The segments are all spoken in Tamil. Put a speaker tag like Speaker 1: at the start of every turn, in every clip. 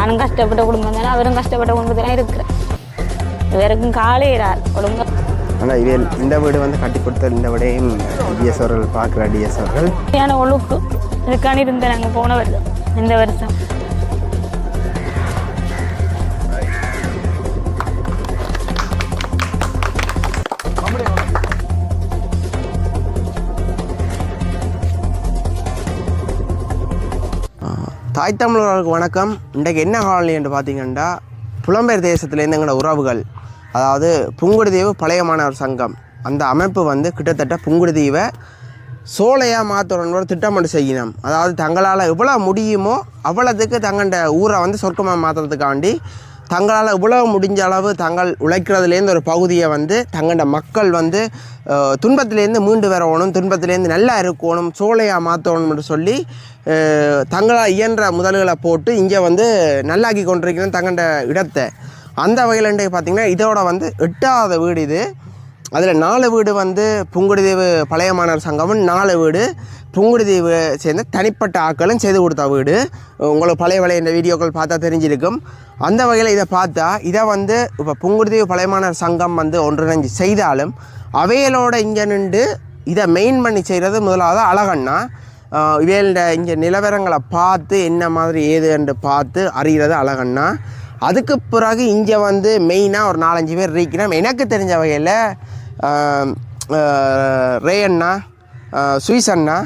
Speaker 1: நானும் கஷ்டப்பட்ட குடும்பம் தானே, அவரும் கஷ்டப்பட்ட குடும்பத்தில் இருக்கிறேன். இவருக்கும் காலையிறார் ஒழுங்கா.
Speaker 2: ஆனால் இவள் இந்த வீடு வந்து கட்டி கொடுத்த இந்த விடையும் டிஎஸ் அவர்கள் பார்க்குற டிஎஸ் அவர்கள்
Speaker 1: சரியான ஒழுக்கு இதுக்கான இருந்தேன். நாங்கள் போன வருடம் இந்த வருஷம்
Speaker 2: தாய் தமிழர்களுக்கு வணக்கம். இன்றைக்கு என்ன காலனி என்று பார்த்தீங்கன்னா, புலம்பெயர் தேசத்துலேருந்து எங்களோட உறவுகள், அதாவது புங்குடுதீவு பழைய மாணவர் சங்கம், அந்த அமைப்பு வந்து கிட்டத்தட்ட புங்குடுதீவை சோலையாக மாற்றணுன்னு ஒரு திட்டமிட்டு செய்யணும். அதாவது தங்களால் எவ்வளோ முடியுமோ அவ்வளோத்துக்கு தங்கள்ட ஊரை வந்து சொர்க்கமாக மாற்றுறதுக்காண்டி தங்களால் இவ்வளவு முடிஞ்ச அளவு தங்கள் உழைக்கிறதுலேருந்து ஒரு பகுதியை வந்து தங்களோட மக்கள் வந்து துன்பத்திலேருந்து மீண்டு வரணும், துன்பத்திலேருந்து நல்லா இருக்கணும், சோலையாக மாற்றணும்னு சொல்லி தங்களால் இயன்ற முதல்களை போட்டு இங்கே வந்து நல்லாக்கி கொண்டிருக்கிறேன் தங்களோட இடத்தை. அந்த வகையில் பார்த்திங்கன்னா இதோட வந்து 8வது வீடு இது. அதில் 4 வீடு வந்து புங்குடுதீவு பழைய மாணவர் சங்கமும், 4 வீடு புங்குடுதீவு சேர்ந்து தனிப்பட்ட ஆக்களும் செய்து கொடுத்த வீடு. உங்களுக்கு பழைய இந்த வீடியோக்கள் பார்த்தா தெரிஞ்சிருக்கும். அந்த வகையில் இதை பார்த்தா இதை வந்து இப்போ புங்குடுதீவு பழைய மாணவர் சங்கம் வந்து ஒன்றிணைஞ்சு செய்தாலும் அவைகளோட இங்கே நின்று இதை மெயின் பண்ணி செய்கிறது முதலாவது அழகண்ணா. இவைகளோட இங்கே நிலவரங்களை பார்த்து என்ன மாதிரி ஏதுன்னு பார்த்து அறிகிறது அழகண்ணா. அதுக்கு பிறகு இங்கே வந்து மெயினாக ஒரு 4-5 பேர் இருக்கிறோம். எனக்கு தெரிஞ்ச வகையில் ரே அண்ணா, சுவிஸ் அண்ணா,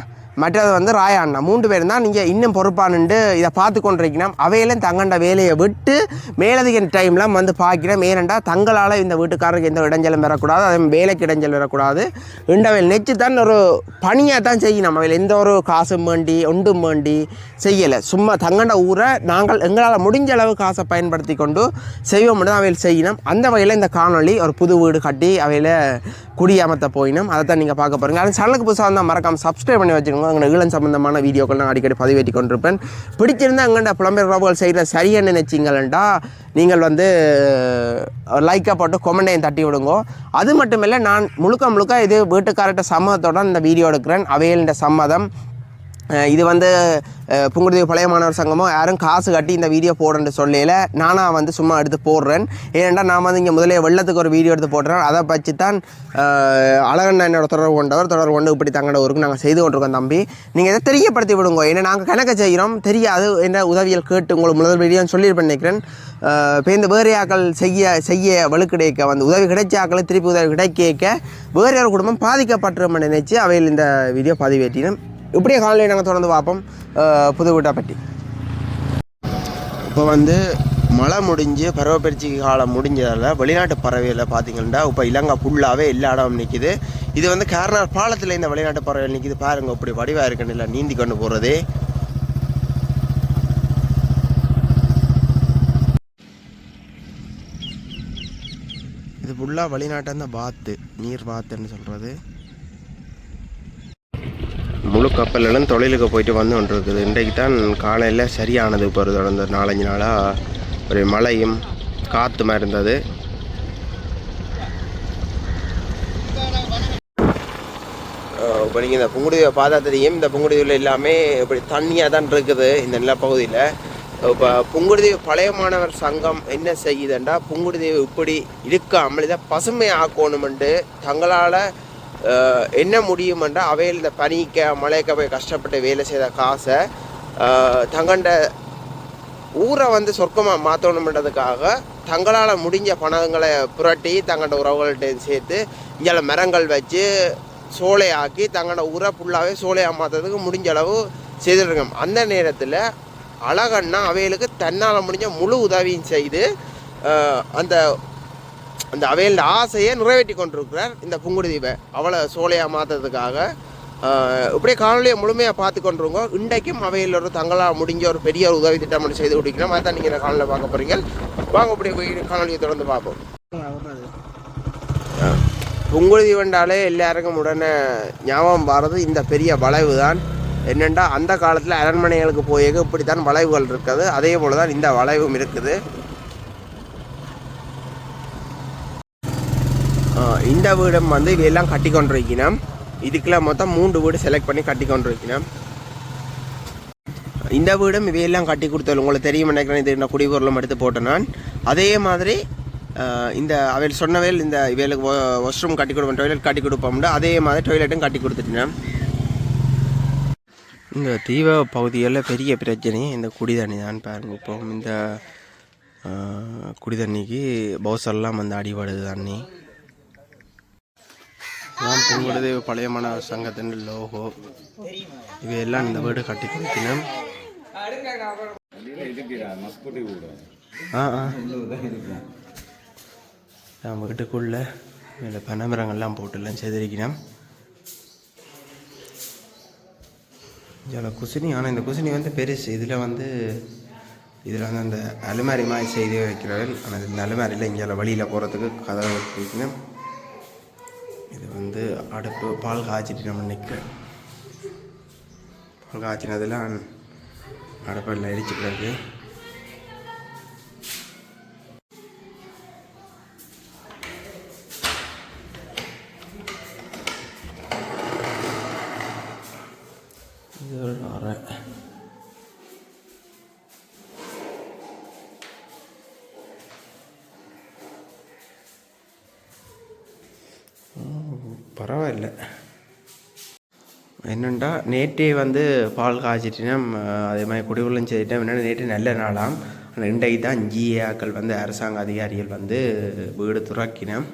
Speaker 2: மற்றது வந்து ராயா அண்ணா, 3 பேர் தான் நீங்கள் இன்னும் பொறுப்பானுண்டு இதை பார்த்து கொண்டிருக்கணும். அவையிலும் தங்கண்ட வேலையை விட்டு மேலதிக டைம்லாம் வந்து பார்க்கிறோம். ஏனெண்டா தங்களால் இந்த வீட்டுக்காரருக்கு எந்த இடைஞ்சலும் வரக்கூடாது, அதே வேலைக்கு இடைஞ்சல் வரக்கூடாது. இண்டவையில் நெச்சு தான் ஒரு பணியாக தான் செய்யணும். அவையில் எந்த ஒரு காசும் வேண்டி ஒன்றும் வேண்டி செய்யலை. சும்மா தங்கண்ட ஊரை நாங்கள் எங்களால் முடிஞ்ச அளவு காசை பயன்படுத்தி கொண்டு செய்வோம் தான் அவையில் செய்யணும். அந்த வகையில் இந்த காணொலி ஒரு புது வீடு கட்டி அவையில் குடியமர்த்த போயினும் அதை தான் நீங்கள் பார்க்க போகிறீங்க. அது சேனலுக்கு புதுசாக வந்தால் மறக்காமல் சப்ஸ்கிரைப் பண்ணி வச்சுக்கோங்க. அங்கே ஈழம் சம்பந்தமான வீடியோக்கள் நான் அடிக்கடி பதிவேற்றி கொண்டிருப்பேன். பிடிச்சிருந்தால் அங்கே புலம்பெயர் உறவுகள் செய்கிற சரியான நினைச்சிங்கள்டா நீங்கள் வந்து லைக்காக போட்டு கொமெண்டையும் தட்டி விடுங்க. அது மட்டும் இல்லை, நான் முழுக்க இது வீட்டுக்காரட்ட சம்மதத்தோட இந்த வீடியோ எடுக்கிறேன். அவையில் சம்மதம். இது வந்து புங்குடுதீவு பழைய மாணவர் சங்கமோ யாரும் காசு கட்டி இந்த வீடியோ போடுறேன்னு சொல்லல, நானாக வந்து சும்மா எடுத்து போடுறேன். ஏனெண்டா நான் வந்து இங்கே முதலே வெள்ளத்துக்கு ஒரு வீடியோ எடுத்து போடுறேன். அதை பற்றி தான் அழகண்ணா என்னோட தொடர்பு கொண்டு இப்படி தங்களோட ஊருக்கு நாங்கள் செய்து கொண்டிருக்கோம். தம்பி நீங்கள் இதை தெரியப்படுத்தி விடுங்க. ஏன்னா நாங்கள் கணக்கு செய்கிறோம், தெரியாது என்ன உதவியல் கேட்டு உங்களுக்கு முதல் வீடியோன்னு சொல்லியிருப்பேன் நினைக்கிறேன். இப்போ இந்த வேறு ஆக்கள் செய்ய வலுக்கிடைக்க வந்து உதவி கிடைச்ச ஆக்களை திருப்பி உதவி கிடைக்க வேறு ஒரு குடும்பம் பாதிக்கப்பட்டுருமென்னு நினைச்சு அவையில் இந்த வீடியோ பதிவேற்றினோம். இப்படியே காலையில் நாங்கள் தொடர்ந்து பார்ப்போம் புது வீட்டை பற்றி. இப்போ வந்து மழை முடிஞ்சு பருவப்பயிற்சி காலம் முடிஞ்சதால் வெளிநாட்டு பறவைகளை பார்த்திங்கன்னா இப்போ இலங்கை ஃபுல்லாகவே எல்லா இடமும் நிற்கிது. இது வந்து கேரளார் பாலத்தில் இந்த வெளிநாட்டு பறவைகள் நிற்கிது. பாருங்கள் இப்படி வடிவாக இருக்குன்னு இல்லை நீந்தி கொண்டு போகிறது. இது ஃபுல்லாக வெளிநாட்டு அந்த பாத்து நீர் பாத்துன்னு சொல்கிறது. முழு கப்பலும் தொழிலுக்கு போயிட்டு வந்து கொண்டு இருக்குது. இன்றைக்கு தான் காலையில் சரியானது. இப்போ ஒரு தொடர்ந்து 4-5 நாளாக ஒரு மழையும் காற்றுமா இருந்தது. இப்போ நீங்கள் இந்த புங்குடுதீவை பார்த்தா தெரியும். இந்த புங்குடுதீவில் எல்லாமே இப்படி தண்ணியாக தான் இருக்குது இந்த நிலப்பகுதியில். இப்போ புங்குடுதீவு பழைய மாணவர் சங்கம் என்ன செய்யுதுண்டா, புங்குடுதீவு இப்படி இருக்காமல் இதை பசுமை ஆக்கணுமெண்டு தங்களால் என்ன முடியுமென்றா அவையில் இந்த பனிக்க மழைக்க போய் கஷ்டப்பட்டு வேலை செய்த காசை தங்கண்ட ஊரை வந்து சொர்க்கமாக மாற்றணுமென்றதுக்காக தங்களால் முடிஞ்ச பணங்களை புரட்டி தங்கண்ட உறவுகள்கிட்ட சேர்த்து இங்கே மரங்கள் வச்சு சோலையாக்கி தங்கண்ட ஊரை ஃபுல்லாகவே சோலையாக மாற்றுறதுக்கு முடிஞ்ச அளவு செய்துருக்கோம். அந்த நேரத்தில் அழகண்ணா அவைகளுக்கு தன்னால் முடிஞ்ச முழு உதவியும் செய்து அந்த அவையோட ஆசையை நிறைவேற்றி கொண்டிருக்கிறார். இந்த புங்குடுதீவை அவளை சோலையாக மாற்றுறதுக்காக இப்படியே காணொலியை முழுமையாக பார்த்து கொண்டிருங்க. இன்றைக்கும் அவையில் ஒரு தங்களால் முடிஞ்ச ஒரு பெரிய ஒரு உதவி திட்டம் செய்து கொடுக்கணும். அதை தான் நீங்கள் இந்த காணொலியை பார்க்க போகிறீங்க. வாங்க இப்படி காணொலியை தொடர்ந்து பார்ப்போம். புங்குடுதீவுண்டாலே எல்லாருக்கும் உடனே ஞாபகம் வர்றது இந்த பெரிய வளைவு தான். என்னென்னா அந்த காலத்தில் அரண்மனைகளுக்கு போய் இப்படித்தான் வளைவுகள் இருக்குது. அதே போல் தான் இந்த வளைவும் இருக்குது. இந்த வீடும் வந்து இவையெல்லாம் கட்டி கொண்டிருக்கணும். இதுக்கெல்லாம் மொத்தம் 3 வீடு செலக்ட் பண்ணி கட்டி கொண்டிருக்கணும். இந்த வீடும் இவையெல்லாம் கட்டி கொடுத்தது உங்களுக்கு தெரியும் நினைக்கிறேன். இது நான் குடிபொருளும் எடுத்து போட்டேன் நான். அதே மாதிரி இந்த அவையில் சொன்னவையில் இந்த இவைகளுக்கு வாஷ்ரூம் கட்டி கொடுப்போம், டாய்லெட் கட்டி கொடுப்போம்னா அதே மாதிரி டாய்லெட்டும் கட்டி கொடுத்துட்டேன். இந்த தீவ பகுதிகளில் பெரிய பிரச்சனை இந்த குடி தண்ணி தான் பாருங்க. இப்போ இந்த குடி தண்ணிக்கு பவுசர்லாம் வந்து அடிபடுது தண்ணி. நான் பொங்கலுது பழைய மாணவர் சங்கத்தின் லோகோ இவையெல்லாம் இந்த வீடு கட்டி கொடுக்கணும். நம்ம வீட்டுக்குள்ள இதில் பனைமரங்கள்லாம் போட்டுலாம் செய்திருக்கணும். இதில் குசினி, ஆனால் இந்த குசினி வந்து பெருசு. இதில் வந்து அந்த அலுமாரி மாதிரி செய்து வைக்கிறார்கள். ஆனால் இந்த அலுமாரியில் இங்கே வழியில் போகிறதுக்கு கதவை வைக்கணும். இது வந்து அடுப்பு பால் காய்ச்சிட்டு நம்ம நிற்கிறேன். பால் காய்ச்சினதெல்லாம் அடுப்பில் இடிச்சு பிறகு இது ஒரு அறை. பரவாயில்லை. என்னென்னா நேற்றே வந்து பால் காய்ச்சிட்டேன், அதே மாதிரி குடிவெள்ளம் செய்துட்டேன். என்னென்னா நேற்று நல்ல நாளாம். ஆனால் இன்றைக்கு தான் ஜிஏக்கள் வந்து அரசாங்க அதிகாரிகள் வந்து வீடு துறக்கினேன்.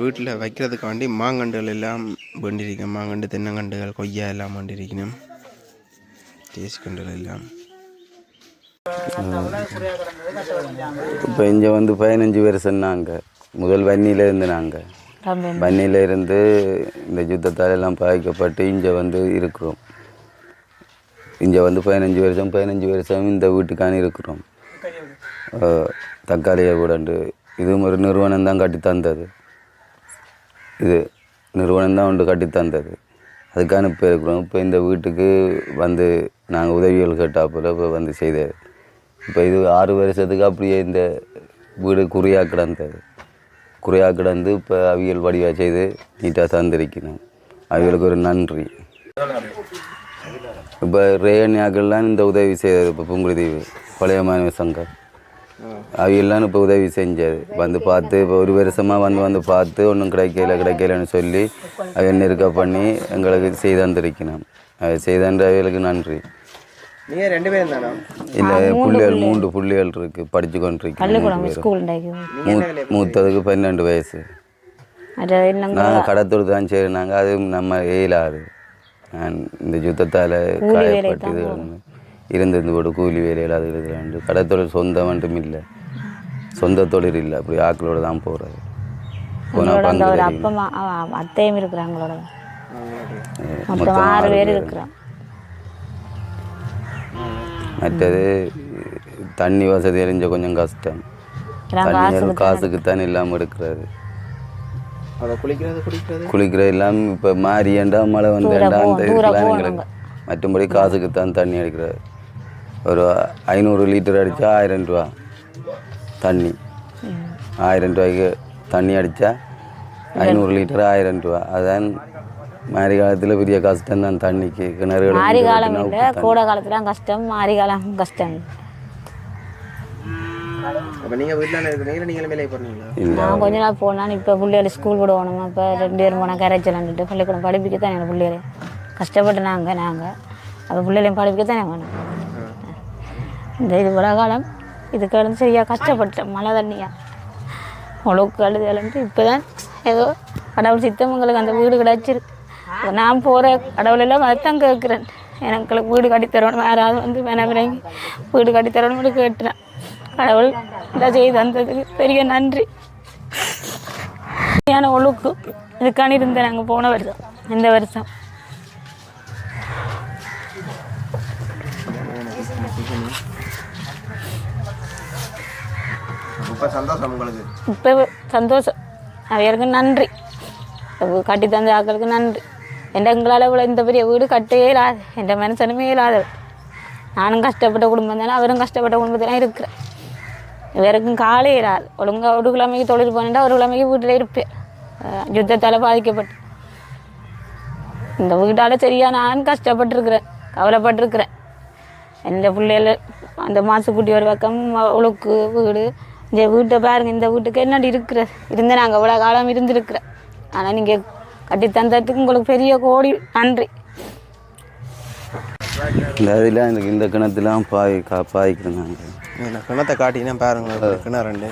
Speaker 2: வீட்டில் வைக்கிறதுக்காண்டி மாங்கண்டுகள் எல்லாம் வேண்டியிருக்கேன். மாங்கண்டு, தென்னங்கண்டுகள், கொய்யா எல்லாம் வேண்டியிருக்கணும். தேசிக்கண்டுகள் எல்லாம்.
Speaker 3: இப்போ இங்கே வந்து 15 வருஷம் நாங்கள் முதல் வன்னியிலேருந்து வன்னியிலேருந்து இந்த யுத்தத்தால் எல்லாம் பாதிக்கப்பட்டு இங்கே வந்து இருக்கிறோம். இங்கே வந்து 15 வருஷம் இந்த வீட்டுக்கான இருக்கிறோம். தக்காளியை கூடண்டு இதுவும் ஒரு நிறுவனம் தான் கட்டி தந்தது. இது நிறுவனம் தான் ஒன்று கட்டி தந்தது. அதுக்கான இப்போ இருக்கிறோம். இப்போ இந்த வீட்டுக்கு வந்து நாங்கள் உதவிகள் கேட்டாப்புல இப்போ வந்து செய்தது. இப்போ இது 6 வருஷத்துக்கு அப்படியே இந்த வீடு குறையாக கிடந்து இப்போ அவியல் வடிவாக செய்து நீட்டாக தந்திருக்கணும். அவியலுக்கு ஒரு நன்றி. இப்போ ரேனியாக்கள்லாம் இந்த உதவி செய்தது. இப்போ புங்குடுதீவு பழைய மாணவர் சங்கம் அவையெல்லாம் இப்போ உதவி செஞ்சது. வந்து பார்த்து இப்போ 1 வருஷமாக வந்து பார்த்து ஒன்றும் கிடைக்கலன்னு சொல்லி அவை நெருக்க பண்ணி எங்களுக்கு செய்து தந்திருக்கணும். அதை செய்தன்ற அவைகளுக்கு நன்றி.
Speaker 2: நீங்கள் 2 பேரும் தானா?
Speaker 3: இல்லை, பிள்ளைகள் 3 பிள்ளைகள் இருக்குது, படித்து கொண்டிருக்கேன். மூத்ததுக்கு 12 வயசு. நாங்கள் கடத்தொடு தான் செய்கிறாங்க. அது நம்ம இயலாது. இந்த யுத்தத்தால் காயப்பட்டு இருந்து போட்டு கூலி வேலையில் அது இருக்கிறாண்டு. கடத்தொழில் சொந்த மட்டும் இல்லை, சொந்த தொழில் இல்லை. அப்படி ஆக்களோட தான் போகிறது.
Speaker 1: அத்தையும் இருக்கிறாங்களோட மொத்தம் 6 பேர் இருக்கிறோம்.
Speaker 3: மற்றது தண்ணி வசதி அறிஞ்ச கொஞ்சம் கஷ்டம். தண்ணி காசுக்கு தான் இல்லாமல் இருக்கிறது. குளிக்கிறது இல்லாமல் இப்போ மாறியண்டா மழை வந்தேன்டா அந்த இதுக்கெல்லாம் எங்களுக்கு மற்றபடி காசுக்கு தான் தண்ணி அடிக்கிறது. ஒரு 500 லிட்டர் அடித்தா 1000 ரூபா தண்ணி. 1000 ரூபாய்க்கு தண்ணி அடித்தா 500 லிட்டர் 1000 ரூபா. அதுதான் மாரி காலத்தில் பெரிய கஷ்டம் தான் தண்ணிக்கு. கிணறு
Speaker 1: மாரி காலம் இல்லை, கோடை காலத்தில் கஷ்டம், மாரி காலம் கஷ்டம். நான் கொஞ்ச நாள் போனான். இப்போ பிள்ளைகளை ஸ்கூல் விடணும். இப்போ 2 பேரும் போனால் கரைச்சலான்ட்டு பள்ளிக்கூடம் படிப்பிக்க தான் எங்கள் பிள்ளைகளை கஷ்டப்பட்டு நாங்கள் அப்போ பிள்ளைகளையும் படிப்பிக்க தானே வேணும். இந்த இது காலம் இதுக்கு வந்து சரியாக கஷ்டப்பட்டேன். மழை தண்ணியாக உழவுக்கு அழுதலன்ட்டு இப்போ தான் ஏதோ கடவுள் சித்தவங்களுக்கு அந்த வீடு கிடச்சிருக்கு. நான் போகிற கடவுளெல்லாம் அதைத்தான் கேட்குறேன். எனக்கு வீடு கட்டித்தரணும், யாராவது வந்து வேணாங்கிறீங்க வீடு கட்டித்தரணும்னு கேட்டுறேன். கடவுள் இந்த செய்து தந்ததுக்கு பெரிய நன்றி. ஒழுக்கு இதுக்கான இருந்தேன் நாங்கள் போன வருஷம், இந்த வருஷம். இப்போ சந்தோஷம். அவையருக்கு நன்றி, கட்டி தந்த ஆக்களுக்கு நன்றி. எங்களால் இவ்வளோ இந்த பெரிய வீடு கட்டவே இல்லாது, எந்த மனுஷனுமே இல்லாத. நானும் கஷ்டப்பட்ட குடும்பம் தானே, அவரும் கஷ்டப்பட்ட குடும்பத்திலாம் இருக்கிறேன். இவருக்கும் காலே இராது. ஒழுங்காக 1 கிழமைக்கு தொழில் போனேன்டா 1 கிழமைக்கு வீட்டில் இருப்பேன். யுத்தத்தால் பாதிக்கப்பட்டு இந்த வீட்டால் சரியா நான் கஷ்டப்பட்டுருக்குறேன், கவலைப்பட்டிருக்கிறேன். எந்த பிள்ளைகள் அந்த மாசுக்குட்டி ஒரு பக்கம் அவளுக்கு வீடு, இந்த வீட்டை பாருங்க, இந்த வீட்டுக்கு என்னடி இருக்கிற இருந்தேன், நாங்கள் இவ்வளோ காலம் இருந்திருக்கிறேன். ஆனால் நீங்கள் கட்டி தந்ததுக்கு உங்களுக்கு பெரிய கோடி நன்றி.
Speaker 3: இந்த இதில் எனக்கு இந்த கிணத்துலாம் பாய்க்கிறேன் நாங்கள்.
Speaker 2: இந்த கிணத்தை காட்டினா பாருங்க, கிணறு
Speaker 3: இந்த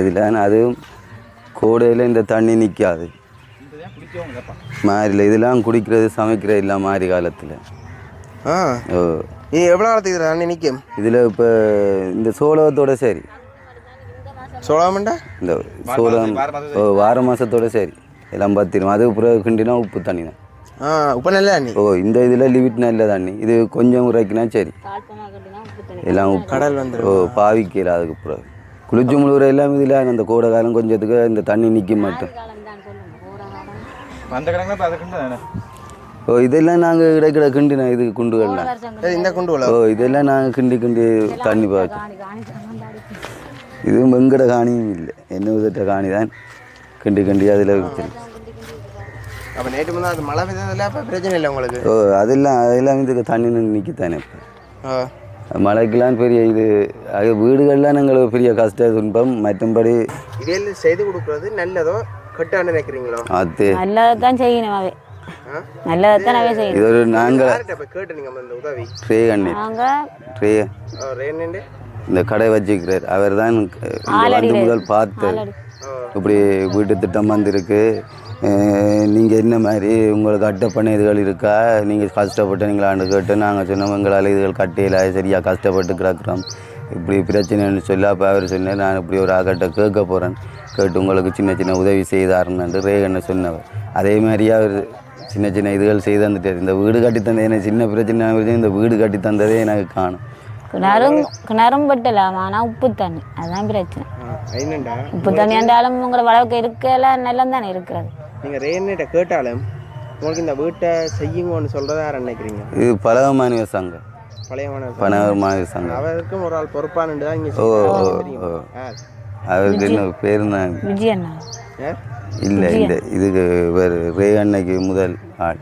Speaker 3: இதில் அதுவும் கோடையில் இந்த தண்ணி நிற்காது மாறியில். இதெல்லாம் குடிக்கிறது சமைக்கிறது இல்லை மாறி காலத்தில்.
Speaker 2: எவ்வளோ காலத்துக்கு இதில் தண்ணி நிற்கும்?
Speaker 3: இதில் இப்போ இந்த சோளத்தோட சரி,
Speaker 2: சோளம்டா
Speaker 3: இந்த சோளம் வார மாதத்தோட சரி எல்லாம் பத்திரும். அது பிறகு கிண்டினா உப்பு தண்ணி தான்.
Speaker 2: உப்பு நல்ல தண்ணி.
Speaker 3: இந்த இதில் லிமிட் நல்ல தண்ணி. இது கொஞ்சம் உரைக்கினா சரி, எல்லாம் உப்பு
Speaker 2: கடல் வந்து
Speaker 3: பாவிக்கல. அதுக்கு பிறகு குளிச்சு முழுகிற எல்லாம் இதில் அந்த கோடை காலம் கொஞ்சத்துக்கு இந்த தண்ணி நிற்க மாட்டோம். இதெல்லாம் நாங்கள் கிடைக்கிற கிண்டினா இது குண்டுகள்லாம்
Speaker 2: இந்த குண்டு.
Speaker 3: இதெல்லாம் நாங்கள் கிண்டி தண்ணி பார்த்தோம். இது வெங்கட காணியும் இல்லை, என்ன விதத்தை காணி தான் கிண்டி அதில் வச்சிருக்கு.
Speaker 2: அப்போ நேற்று முன்னாடி அது மழை பெய்ததில்ல, அப்போ பிரச்சனை இல்லை உங்களுக்கு?
Speaker 3: அதெல்லாம் இதுக்கு தண்ணி நிற்கத்தானே. இப்போ மழைக்கெல்லாம் பெரிய இது வீடுகள்லாம் எங்களுக்கு பெரிய கஷ்ட துன்பம். மற்றபடி
Speaker 2: இதில் செய்து கொடுக்குறது நல்லதோ கட்டான்னு நினைக்கிறீங்களோ?
Speaker 1: அது நல்லதான் செய்யணும், அவை நல்லதான் அவை செய்யணும்.
Speaker 3: இது ஒரு நாங்கள்
Speaker 2: கேட்டு நீங்கள் இந்த உதவி
Speaker 3: ட்ரே கண்ணி ட்ரே இந்த கடை வச்சுக்கிறார். அவர் தான் வந்து முதல் பார்த்து இப்படி வீட்டு திட்டம் வந்திருக்கு, நீங்கள் என்ன மாதிரி உங்களுக்கு அட்டப்பண்ண இதுகள் இருக்கா, நீங்கள் கஷ்டப்பட்டு நீங்கள் ஆண்டு கேட்டு நாங்கள் சொன்னோம் எங்களால் இதுகள் கட்டையில் சரியாக கஷ்டப்பட்டு கிடக்குறோம் இப்படி பிரச்சனைன்னு சொல்லி. அப்போ அவர் சொன்னார், நான் இப்படி ஒரு ஆகட்டை கேட்க போகிறேன், கேட்டு உங்களுக்கு சின்ன சின்ன உதவி செய்தாருன்னு ரேகன்னு சொன்னவர். அதே மாதிரியே அவர் சின்ன இதுகள் செய்து தந்துட்டார். இந்த வீடு கட்டி தந்தது எனக்கு சின்ன பிரச்சனை, இந்த வீடு கட்டி தந்ததே எனக்கு காணும்.
Speaker 1: கிணறும் பட்டலாம், ஆனால் உப்பு தண்ணி அதுதான் பிரச்சனை. உப்பு தண்ணி என்றாலும் உங்களை வளர்க்க இருக்கல நிலம் தானே இருக்கிறது.
Speaker 2: நீங்கள் ரேன்கிட்ட கேட்டாலும் உங்களுக்கு இந்த வீட்டை செய்யுங்கன்னு சொல்கிறதா யார் நினைக்கிறீங்க?
Speaker 3: இது பழகமான சங்கம், பழகமான சங்கம்.
Speaker 2: அவருக்கும் ஒரு ஆள் பொறுப்பானு தான் இங்கே.
Speaker 3: அவருக்கு என்ன பேர் தான்
Speaker 1: விஜயண்ணா
Speaker 3: இல்லை, இந்த இதுக்கு வேறு ரே அன்னைக்கு முதல் ஆள்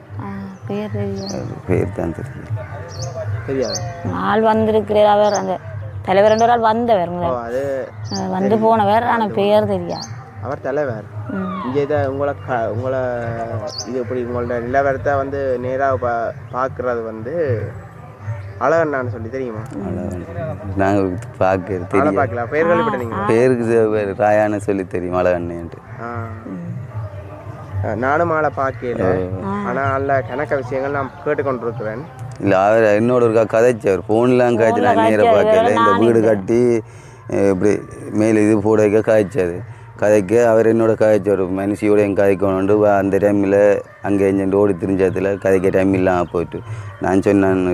Speaker 3: பேர் தான்
Speaker 2: தெரியாது.
Speaker 1: ஆள் வந்திருக்கிறார், அவர் அந்த தலைவர் ரெண்டு ஆள் வந்தவர்
Speaker 2: அது
Speaker 1: வந்து போனவர், ஆனால் பேர் தெரியாது.
Speaker 2: அவர் தலைவர். இங்கே இதை உங்களை இது இப்படி உங்களோட நிலவரத்தை வந்து நேராக பார்க்குறது வந்து அழகண்ணான்னு சொல்லி தெரியுமா?
Speaker 3: நாங்கள் பார்க்கலாம்,
Speaker 2: பேர் கேள்விப்பட்ட நீங்கள்?
Speaker 3: பேருக்கு ராயான்னு சொல்லி தெரியும் அழகண்ணேன்ட்டு.
Speaker 2: நானும் ஆளை பார்க்கல, ஆனால் நல்ல கணக்க விஷயங்கள் நான் கேட்டுக்கொண்டிருக்கிறேன்.
Speaker 3: இல்லை அவர் என்னோட இருக்கா கதைச்சார், ஃபோன்லாம் காய்ச்சி நான் நேராக பார்க்கல. இந்த வீடு கட்டி இப்படி மேலே இது போட வைக்க காய்ச்சாது கதைக்க அவர் என்னோட காய்ச்சார், மனுஷியோட என் கதைக்கணுண்டு. அந்த டைமில் அங்கே எஞ்சிட்டு ஓடி திரிஞ்சதில் கதைக்க டைம் இல்லாமல் போயிட்டு நான் சொன்னேன்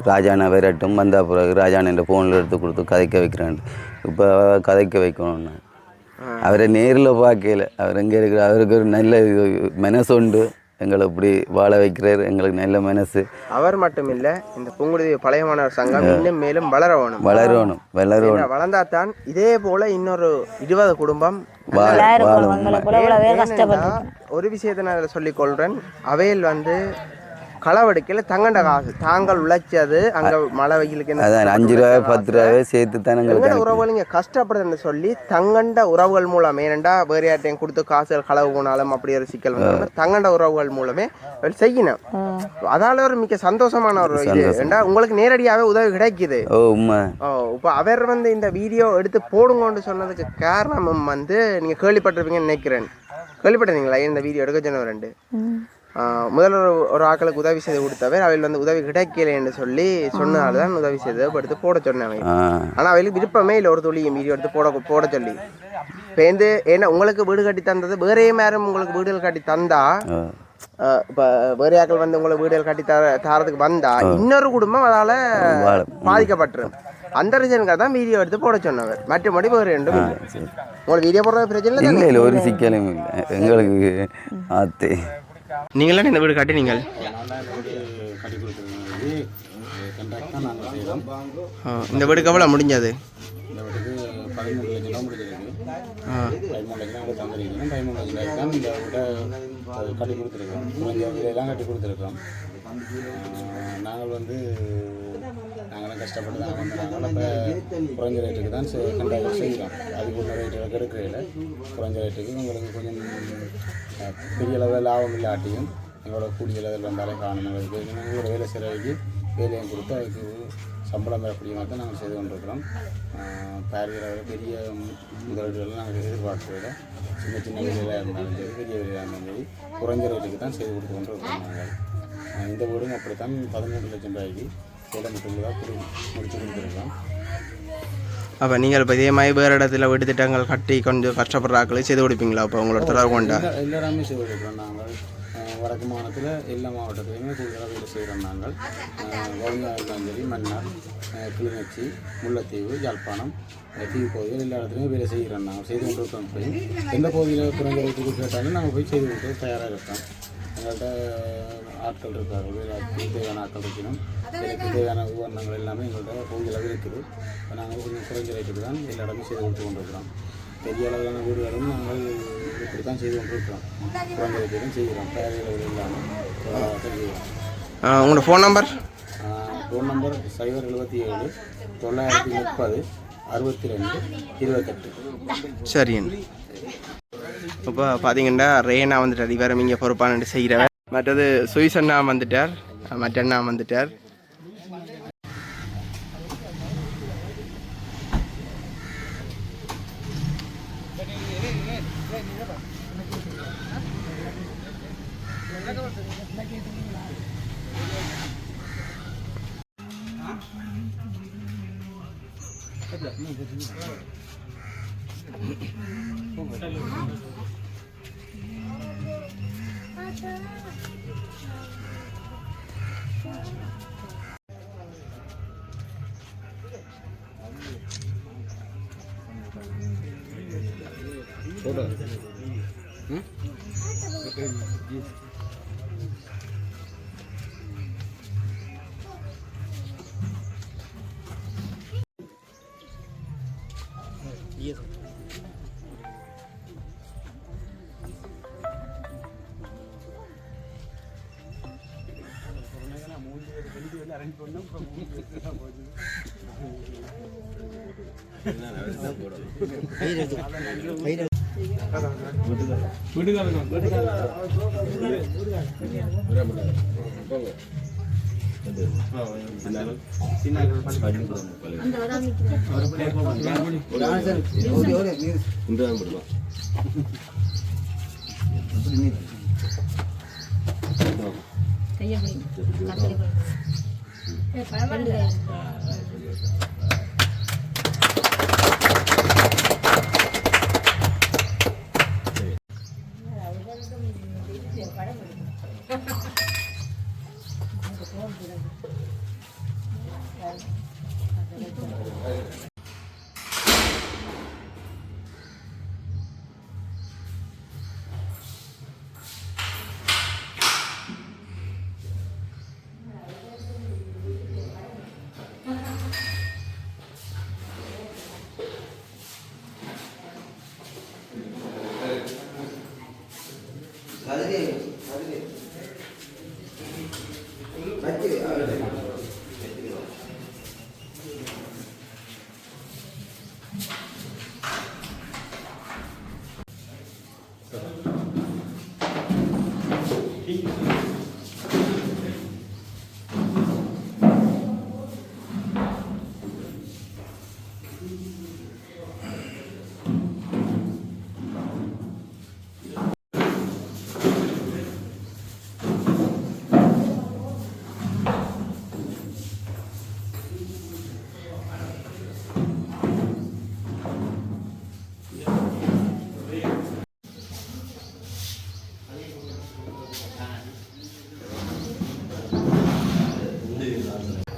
Speaker 3: ராஜானா விரட்டும் வந்தா பிறகு ராஜான என்ற ஃபோனில் எடுத்து கொடுத்து கதைக்க வைக்கிறேன். இப்போ கதைக்க வைக்கணும். நான் அவரை நேரில் பார்க்கல, அவர் எங்கே இருக்கிற அவருக்கு ஒரு நல்ல மனசு உண்டு, எங்களை இப்படி வாழ வைக்கிறார், எங்களுக்கு நல்ல மனசு.
Speaker 2: அவர் மட்டும் இல்லை, இந்த புங்குடுதி பழைய மாணவர் சங்கம் இன்னும் மேலும் வளரணும். வளர்ந்தாத்தான் இதே போல இன்னொரு 20 குடும்பம் ஒரு விஷயத்தை நான் அதில் சொல்லிக் கொள்றேன். அவையில் வந்து களவெடுக்கல தங்கண்ட காசு தாங்கள் உழைச்சது அங்கே மழை வெயிலுக்கு
Speaker 3: 5 ரூபாய் 10 ரூபாய் சேர்த்து தான்
Speaker 2: உறவுகள் இங்கே கஷ்டப்படுதுன்னு சொல்லி தங்கண்ட உறவுகள் மூலம், ஏனண்டா வேறு யார்ட்டையும் கொடுத்து காசுகள் களவு போனாலும் அப்படி ஒரு சிக்கல் வந்தாலும் தங்கண்ட உறவுகள் மூலமே செய்யணும். அதால ஒரு மிக சந்தோஷமான ஒரு இது. ஏண்டா உங்களுக்கு நேரடியாகவே உதவி கிடைக்குது. இப்போ அவர் வந்து இந்த வீடியோ எடுத்து போடுங்கன்னு சொன்னதுக்கு காரணமும் வந்து நீங்கள் கேள்விப்பட்டிருப்பீங்கன்னு நினைக்கிறேன். கேள்விப்பட்டிருந்தீங்களா இந்த வீடியோ எடுக்க சொன்னவர்? முதல்ல ஒரு ஆக்களுக்கு உதவி செய்து கொடுத்தவர் அவையில் வந்து உதவி கிடைக்கல என்று சொல்லி சொன்னதால தான் உதவி செய்து எடுத்து போட சொன்னவை. ஆனால் அவைகளுக்கு விருப்பமே இல்லை ஒரு துளியும் வீடியோ எடுத்து போட சொல்லி. இப்போ வந்து ஏன்னா உங்களுக்கு வீடு கட்டி தந்தது வேறே யாரும் உங்களுக்கு வீடுகள் கட்டி தந்தா, இப்போ வேறு ஆக்கள் வந்து உங்களுக்கு வீடுகள் கட்டி தரதுக்கு வந்தா இன்னொரு குடும்பம் அதால் பாதிக்கப்பட்டுரும். அந்த ரீசனுக்காக தான் வீடியோ எடுத்து போட சொன்னவர். மற்றபடி வேறு ரெண்டும் உங்களுக்கு வீடியோ போடுற பிரச்சனை
Speaker 3: இல்லை, ஒரு சிக்கலும் இல்லை எங்களுக்கு. ஆத்தே
Speaker 2: நீங்களாம் இந்த வீடு கட்டி நீங்கள் இந்த வீடுக்கு எவ்வளோ முடிஞ்சது?
Speaker 4: இந்த வீட்டுக்கு 13 லட்சம் முடிச்சிருக்கு. 13 லட்சம் நாங்கள் தந்திருக்கிறோம். 13 லட்சம் ரூபாய்க்கு தான் இந்த வீட்டை கட்டி கொடுத்துருக்கோம். குறைஞ்ச விலையெல்லாம் கட்டி கொடுத்துருக்கோம். நாங்கள் வந்து நாங்களும் கஷ்டப்பட்டு தான் வந்து நாங்கள் இப்போ குறைஞ்ச ரேட்டுக்கு தான் கண்டாக்ட் செய்கிறோம். அதுக்குள்ள ரேட்டுகளுக்கு எடுக்கிறதில்ல. குறைஞ்ச ரேட்டுக்கு உங்களுக்கு கொஞ்சம் பெரிய அளவில் லாபம் இல்லாட்டியும் எங்களோட கூடிய அளவில் வந்தாலே காணும். எங்களோட வேலை செலவுக்கு வேலையும் கொடுத்து அதுக்கு சம்பளம் பெறக்கூடிய மாதிரி தான் நாங்கள் செய்து கொண்டிருக்கிறோம். பெரிய முதலீடுகள் நாங்கள் எதிர்பார்க்கிறத சின்ன சின்ன வேலையாக இருந்தாலும் சரி, பெரிய வேலையாக இருந்தாலும் சரி, குறைஞ்ச ரேட்டுக்கு தான் செய்து கொடுத்து கொண்டிருக்கிறோம். நாங்கள் இந்த வீடும் அப்படித்தான் 13 லட்சம் ரூபாய்க்கு வேலை மட்டும் முடிச்சு கொடுத்துருக்கோம்.
Speaker 2: அப்போ நீங்கள் இப்போ இதே மாதிரி வேறு இடத்துல வீட்டு திட்டங்கள் கட்டி கொஞ்சம் கஷ்டப்படுறாக்களே செய்து கொடுப்பீங்களா? இப்போ உங்களோட தொடர்பு கொண்டா
Speaker 4: எல்லாருமே செய்து கொடுக்குறோம். நாங்கள் வடக்கு மாநிலத்தில் எல்லா மாவட்டத்திலையுமே கூடுதலாக வேலை செய்கிறோம். நாங்கள் வவுனியா இருந்தாலும் சரி, மன்னார், கிளிநொச்சி, முல்லைத்தீவு, யாழ்ப்பாணம், தீவு பகுதிகள் எல்லா இடத்துலையும் வேலை செய்கிறோம். நாங்கள் செய்து கொண்டிருக்கோம். போய் எந்த பகுதியில் குறைஞ்ச ரேட்டுக்கு கேட்டாலும் நாங்கள் போய் செய்து கொடுத்து தயாராக இருக்கோம். எங்கள்கிட்ட ஆட்கள் இருக்காங்க, வேலைக்கு தேவையான ஆட்கள் இருக்கணும். எனக்கு தேவையான உபகரணங்கள் எல்லாமே எங்கள்கிட்ட பகுதியில் இருக்குது. இப்போ நாங்கள் கொஞ்சம் குறைஞ்ச ரேட்டுக்கு தான் எல்லா இடமும் செய்து கொடுத்து கொண்டிருக்கிறோம். பெரிய அளவிலான வீடுகளும் நாங்கள் இப்படி தான் செய்து கொண்டிருக்கிறோம். குறைஞ்ச ரேட்டுக்கும் செய்கிறோம். தயாரிகள் இல்லாமல் செய்கிறோம்.
Speaker 2: உங்களோட ஃபோன் நம்பர்?
Speaker 4: Phone number 077 930 62 28.
Speaker 2: சரிங்க. இப்போ பார்த்தீங்கன்னா ரேனா வந்துட்டார். இவரை இங்கே பொறுப்பான செய்கிறவர். மற்றது சுயிஸ் அண்ணா வந்துட்டார். மற்ற அண்ணா வந்துட்டார்.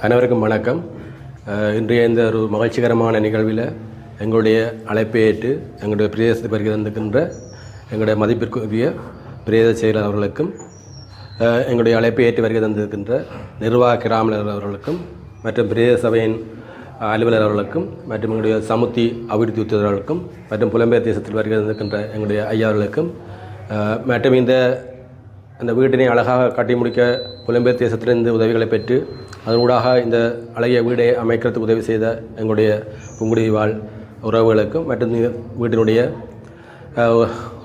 Speaker 5: அனைவருக்கும் வணக்கம். இன்றைய இந்த ஒரு மகிழ்ச்சிகரமான நிகழ்வில் எங்களுடைய அழைப்பை ஏற்று எங்களுடைய பிரதேசத்தை பெருகி தந்திருக்கின்ற எங்களுடைய மதிப்பிற்குரிய பிரதேச செயலர் அவர்களுக்கும், எங்களுடைய அழைப்பை ஏற்று வருகை தந்திருக்கின்ற நிர்வாக கிராமலர் அவர்களுக்கும் மற்றும் பிரதேச சபையின் அலுவலர் அவர்களுக்கும் மற்றும் எங்களுடைய சமுத்தி அபிவிருத்தி உத்தியோகர்களுக்கும் மற்றும் புலம்பெயர் தேசத்தில் வருகின்ற எங்களுடைய ஐயா அவர்களுக்கும் மற்றும் அந்த வீட்டினை அழகாக கட்டி முடிக்க புலம்பெயர் தேசத்திலிருந்து உதவிகளை பெற்று அதனூடாக இந்த அழகிய வீடை அமைக்கிறதுக்கு உதவி செய்த எங்களுடைய புங்குடி வாழ் உறவுகளுக்கும் மற்றும் வீட்டினுடைய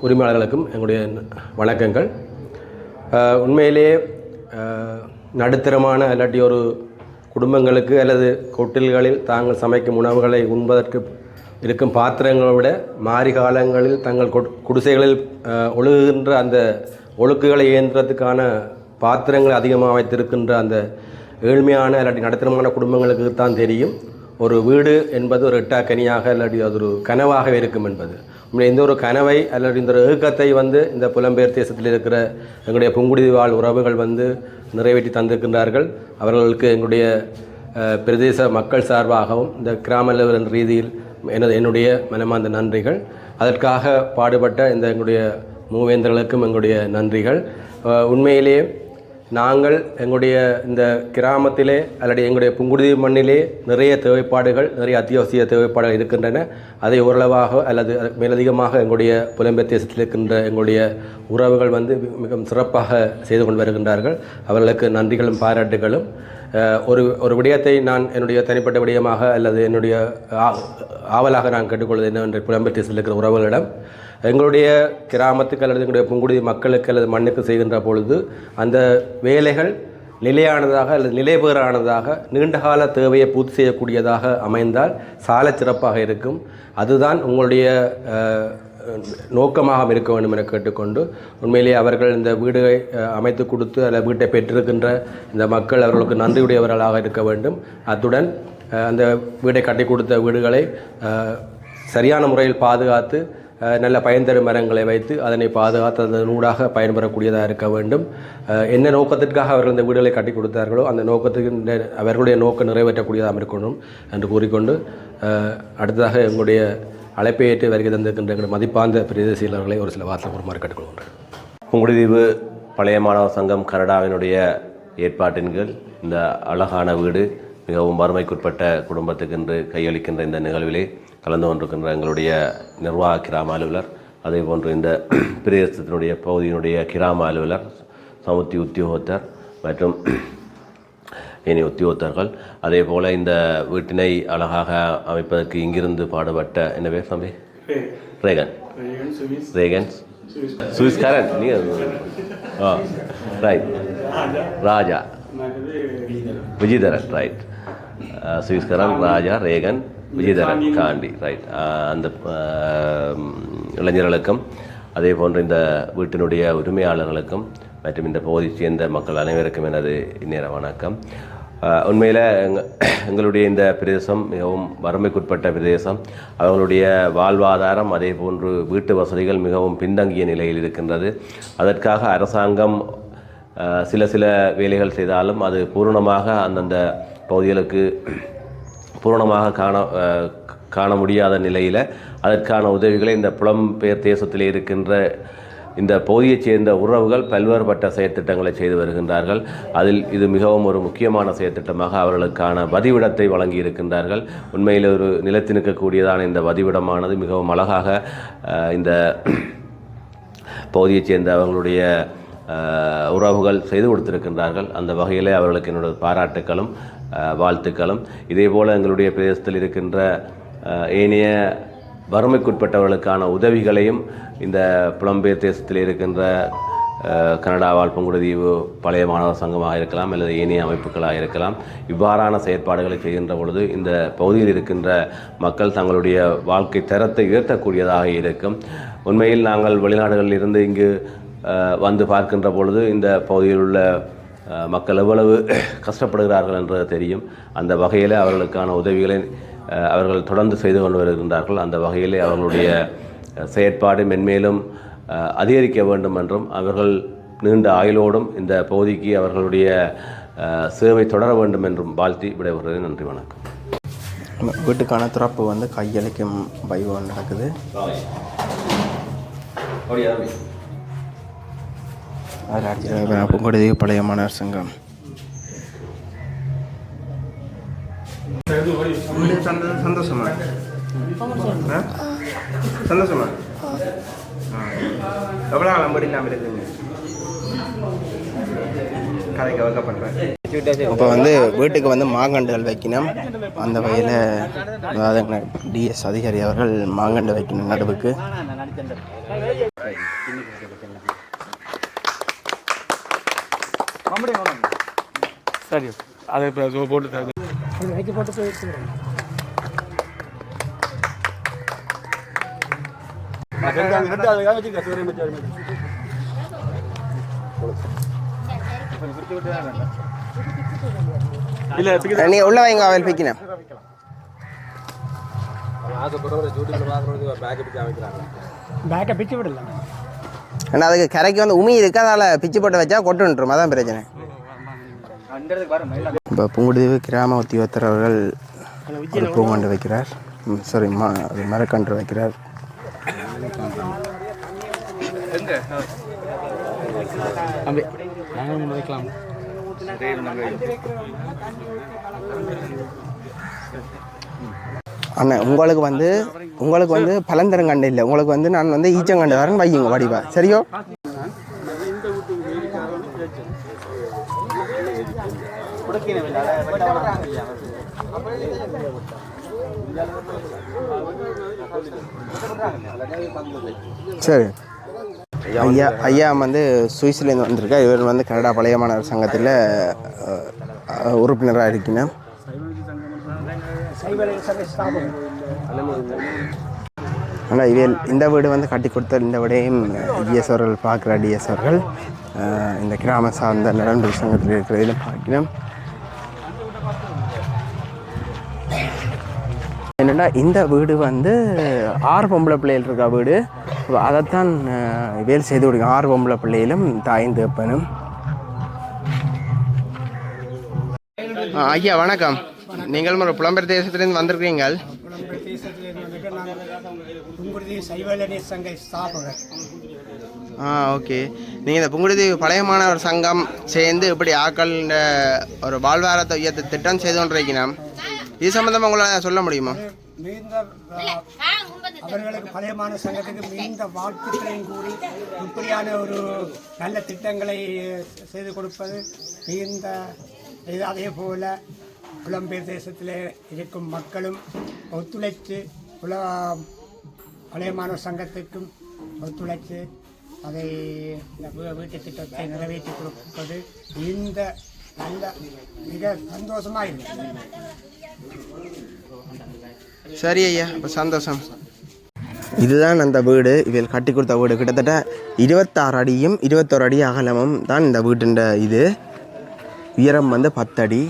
Speaker 5: உரிமையாளர்களுக்கும் எங்களுடைய வணக்கங்கள். உண்மையிலேயே நடுத்தரமான இல்லாட்டி ஒரு குடும்பங்களுக்கு அல்லது கொட்டில்களில் தாங்கள் சமைக்கும் உணவுகளை உண்பதற்கு இருக்கும் பாத்திரங்களை விட மாறி காலங்களில் தங்கள் குடிசைகளில் ஒழுகுகின்ற அந்த ஒழுக்குகளை ஏந்துறதுக்கான பாத்திரங்களை அதிகமாக வைத்திருக்கின்ற அந்த ஏழ்மையான இல்லாட்டி நடுத்தரமான குடும்பங்களுக்கு தான் தெரியும் ஒரு வீடு என்பது ஒரு எட்டாக்கனியாக இல்லாட்டி அது ஒரு கனவாக இருக்கும் என்பது. இந்த ஒரு கனவை அல்லது இந்த ஒரு ஏக்கத்தை இந்த புலம்பெயர் தேசத்தில் இருக்கிற எங்களுடைய புங்குடி வாழ் உறவுகள் நிறைவேற்றி தந்திருக்கின்றார்கள். அவர்களுக்கு எங்களுடைய பிரதேச மக்கள் சார்பாகவும் இந்த கிராம லெவல் ரீதியில் என்னுடைய மனமார்ந்த நன்றிகள். அதற்காக பாடுபட்ட எங்களுடைய மூவேந்தர்களுக்கும் எங்களுடைய நன்றிகள். உண்மையிலே நாங்கள் எங்களுடைய இந்த கிராமத்திலே அல்லது எங்களுடைய புங்குடுதி மண்ணிலே நிறைய தேவைப்பாடுகள் நிறைய அத்தியாவசிய தேவைப்பாடுகள் இருக்கின்றன. அதை ஓரளவாக அல்லது மேலதிகமாக எங்களுடைய புலம்பெயர் தேசத்தில் இருக்கின்ற எங்களுடைய உறவுகள் மிகவும் சிறப்பாக செய்து கொண்டு வருகின்றார்கள். அவர்களுக்கு நன்றிகளும் பாராட்டுகளும். ஒரு விடயத்தை நான் என்னுடைய தனிப்பட்ட விடயமாக அல்லது என்னுடைய ஆவலாக நான் கேட்டுக்கொள்வது என்னவென்று புலம்பெயர் தேசத்தில் இருக்கிற உறவுகளிடம் எங்களுடைய கிராமத்துக்கு அல்லது எங்களுடைய புங்குடி மக்களுக்கு அல்லது மண்ணுக்கு செய்கின்ற பொழுது அந்த வேலைகள் நிலையானதாக அல்லது நிலைபெறானதாக நீண்டகால தேவையை பூர்த்தி செய்யக்கூடியதாக அமைந்தால் சால சிறப்பாக இருக்கும். அதுதான் உங்களுடைய நோக்கமாக இருக்க வேண்டும் என கேட்டுக்கொண்டு உண்மையிலேயே அவர்கள் இந்த வீடுகளை அமைத்து கொடுத்து அல்லது வீட்டை பெற்றிருக்கின்ற இந்த மக்கள் அவர்களுக்கு நன்றியுடையவர்களாக இருக்க வேண்டும். அத்துடன் அந்த வீடை கட்டி கொடுத்த வீடுகளை சரியான முறையில் பாதுகாத்து நல்ல பயன் தரும் மரங்களை வைத்து அதனை பாதுகாத்து அதனூடாக பயன்பெறக்கூடியதாக இருக்க வேண்டும். என்ன நோக்கத்திற்காக அவர்கள் இந்த வீடுகளை கட்டி கொடுத்தார்களோ அந்த நோக்கத்துக்கு அவர்களுடைய நோக்கம் நிறைவேற்றக்கூடியதாக இருக்கணும் என்று கூறிக்கொண்டு அடுத்ததாக எங்களுடைய அழைப்பை ஏற்று வருகை தந்திருக்கின்ற எங்கள் மதிப்பார்ந்த பிரதேச செயலர்களை ஒரு சில வார்த்தை கூறுமாறு கேட்டுக்கொள்கின்றேன்.
Speaker 6: புங்குடுதீவு பழைய மாணவர் சங்கம் கனடாவினுடைய ஏற்பாட்டின் கீழ் இந்த அழகான வீடு மிகவும் வறுமைக்குட்பட்ட குடும்பத்துக்கு என்று கையளிக்கின்ற இந்த நிகழ்விலே கலந்து கொண்டிருக்கின்ற எங்களுடைய நிர்வாக கிராம அலுவலர், அதே போன்று இந்த பிரதேசத்தினுடைய பகுதியினுடைய கிராம அலுவலர், சமுத்தி உத்தியோகத்தர் மற்றும் ஏனைய உத்தியோகத்தர்கள், அதே போல் இந்த வீட்டினை அழகாக அமைப்பதற்கு இங்கிருந்து பாடுபட்ட என்ன பேர் தம்பி? ரேகன் சுவிஸ்காரன் நீ ரைட் ராஜா விஜயதரன் ரைட் சுவிஸ்கரன் ராஜா ரேகன் விஜயதரன் காண்டி ரைட் அந்த இளைஞர்களுக்கும் அதே போன்று இந்த வீட்டினுடைய உரிமையாளர்களுக்கும் மற்றும் இந்த பகுதியை சேர்ந்த மக்கள் அனைவருக்கும் எனது இந்நேர வணக்கம். உண்மையில் எங்களுடைய இந்த பிரதேசம் மிகவும் வறுமைக்குட்பட்ட பிரதேசம். அவர்களுடைய வாழ்வாதாரம் அதே போன்று வீட்டு வசதிகள் மிகவும் பின்தங்கிய நிலையில் இருக்கின்றது. அதற்காக அரசாங்கம் சில வேலைகள் செய்தாலும் அது பூரணமாக அந்தந்த பகுதிகளுக்கு பூரணமாக காண முடியாத நிலையில் அதற்கான உதவிகளை இந்த புலம்பெயர் தேசத்தில் இருக்கின்ற இந்த பகுதியைச் சேர்ந்த உறவுகள் பல்வேறுபட்ட செயற்திட்டங்களை செய்து வருகின்றார்கள். அதில் இது மிகவும் ஒரு முக்கியமான செயற்திட்டமாக அவர்களுக்கான வதிவிடத்தை வழங்கி இருக்கின்றார்கள். உண்மையில் ஒரு நிலத்தினுக்கக்கூடியதான இந்த வதிவிடமானது மிகவும் அழகாக இந்த பகுதியைச் சேர்ந்த அவர்களுடைய உறவுகள் செய்து கொடுத்திருக்கின்றார்கள். அந்த வகையிலே அவர்களுக்கு என்னுடைய பாராட்டுக்களும் வாழ்த்துக்களும். இதேபோல் எங்களுடைய பிரதேசத்தில் இருக்கின்ற ஏனைய வறுமைக்குட்பட்டவர்களுக்கான உதவிகளையும் இந்த புலம்பெயர் தேசத்தில் இருக்கின்ற கனடா வாழ் புங்குடுதீவு பழைய மாணவர் சங்கமாக இருக்கலாம் அல்லது ஏனைய அமைப்புகளாக இருக்கலாம். இவ்வாறான செயற்பாடுகளை செய்கின்ற பொழுது இந்த பகுதியில் இருக்கின்ற மக்கள் தங்களுடைய வாழ்க்கை தரத்தை உயர்த்தக்கூடியதாக இருக்கும். உண்மையில் நாங்கள் வெளிநாடுகளில் இருந்து இங்கு வந்து பார்க்கின்ற பொழுது இந்த பகுதியில் உள்ள மக்கள் எவ்வளவு கஷ்டப்படுகிறார்கள் என்றது தெரியும். அந்த வகையில் அவர்களுக்கான உதவிகளை அவர்கள் தொடர்ந்து செய்து கொண்டு வருகின்றார்கள். அந்த வகையிலே அவர்களுடைய செயற்பாடு மென்மேலும் அதிகரிக்க வேண்டும் என்றும் அவர்கள் நீண்ட ஆயுளோடும் இந்த பகுதிக்கு அவர்களுடைய சேவை தொடர வேண்டும் என்றும் வாழ்த்தி விடைபெறுகிறேன். நன்றி, வணக்கம்.
Speaker 2: வீட்டுக்கான திறப்பு கையளிக்கும் வைபவம் நடக்குது. புங்குடுதீவு பழைய மாணவர் சங்கம் சந்தோஷமா சந்தோஷமா எவ்வளோ நம்பர் இல்லாமல் இருக்குங்க கதைக்கு வைக்க பண்ணுறேன். இப்போ வந்து வீட்டுக்கு வந்து மாங்கண்டுகள் வைக்கணும். அந்த வகையில் அதாவது டிஎஸ் அதிகாரி அவர்கள் மாங்கண்டு வைக்கணும் நடுவுக்கு.
Speaker 7: சரி அதை இப்போ போட்டு
Speaker 2: நீ உள்ள வைங்க அவள் வைக்கணும்.
Speaker 7: பேக்கை பிச்சு விடலாம்.
Speaker 2: ஏன்னா அதுக்கு கரைக்கு வந்து உமி இருக்கு, அதில் பிச்சு போட்டு வச்சா கொட்டுன்ட்டுரும். அதான் பிரச்சனை. இப்போ புங்குடுதீவு கிராம உத்தியோகத்தர் அவர்கள் ஒரு பூங்கண்டு வைக்கிறார். சாரி மரக்கன்று வைக்கிறார்.
Speaker 7: வைக்கலாம்.
Speaker 2: அண்ணா உங்களுக்கு வந்து பழந்தரங்கண்டு இல்லை, உங்களுக்கு வந்து நான் வந்து ஈச்சங்கண்டு வரேன் வையுங்க வடிவா. சரியோ? சரி. ஐயா வந்து சுவிஸ்லேருந்து வந்திருக்கா. இவர் வந்து கனடா பழைய மாணவர் சங்கத்தில் உறுப்பினராக இருக்கணும். ஆனால் இவள் இந்த வீடு வந்து கட்டி கொடுத்த இந்த விடையும் டிஎஸ் அவர்கள் பார்க்குற டிஎஸ் அவர்கள் இந்த கிராம சார்ந்த நலன்புரி சங்கத்தில் இருக்கிறதில் பார்க்கணும். என்னென்னா இந்த வீடு வந்து 6 பொம்பளை பிள்ளைகள் இருக்கா வீடு. அதைத்தான் வேல் செய்து கொடுக்கும். 6 பொம்பளை பிள்ளைகளும் தாய்ந்து அப்பனும். ஐயா வணக்கம். நீங்கள் ஒரு புலம்பெயர் தேசத்திலேருந்து வந்திருக்கீங்கள். ஓகே. நீங்கள் இந்த புங்குடுதீவு பழைய மாணவர் சங்கம் சேர்ந்து இப்படி ஆக்கள் ஒரு வாழ்வாதாரத்தை உயர்த்த திட்டம் செய்து கொண்டிருக்கணும். இது சம்பந்தமாக உங்களால் சொல்ல முடியுமா?
Speaker 8: அவர்களுக்கு பழைய மாணவர் சங்கத்துக்கு மிகுந்த வாழ்த்துக்களையும் கூறி இப்படியான ஒரு நல்ல திட்டங்களை செய்து கொடுப்பது மிகுந்த அதே போல புலம்பெயர் தேசத்தில் இருக்கும் மக்களும் ஒத்துழைத்து பழைய மாணவர் சங்கத்துக்கும் ஒத்துழைத்து அதை வீட்டு திட்டத்தை நிறைவேற்றி கொடுப்பது இந்த நல்ல மிக சந்தோஷமாக இருக்கு.
Speaker 2: சரி ஐயா, இப்போ சந்தோஷம். இதுதான் அந்த வீடு. இதில் கட்டி கொடுத்த வீடு கிட்டத்தட்ட 26 அடியும் 21 அடி அகலமும் தான் இந்த வீட்டுண்ட இது. உயரம் வந்து 10 அடி.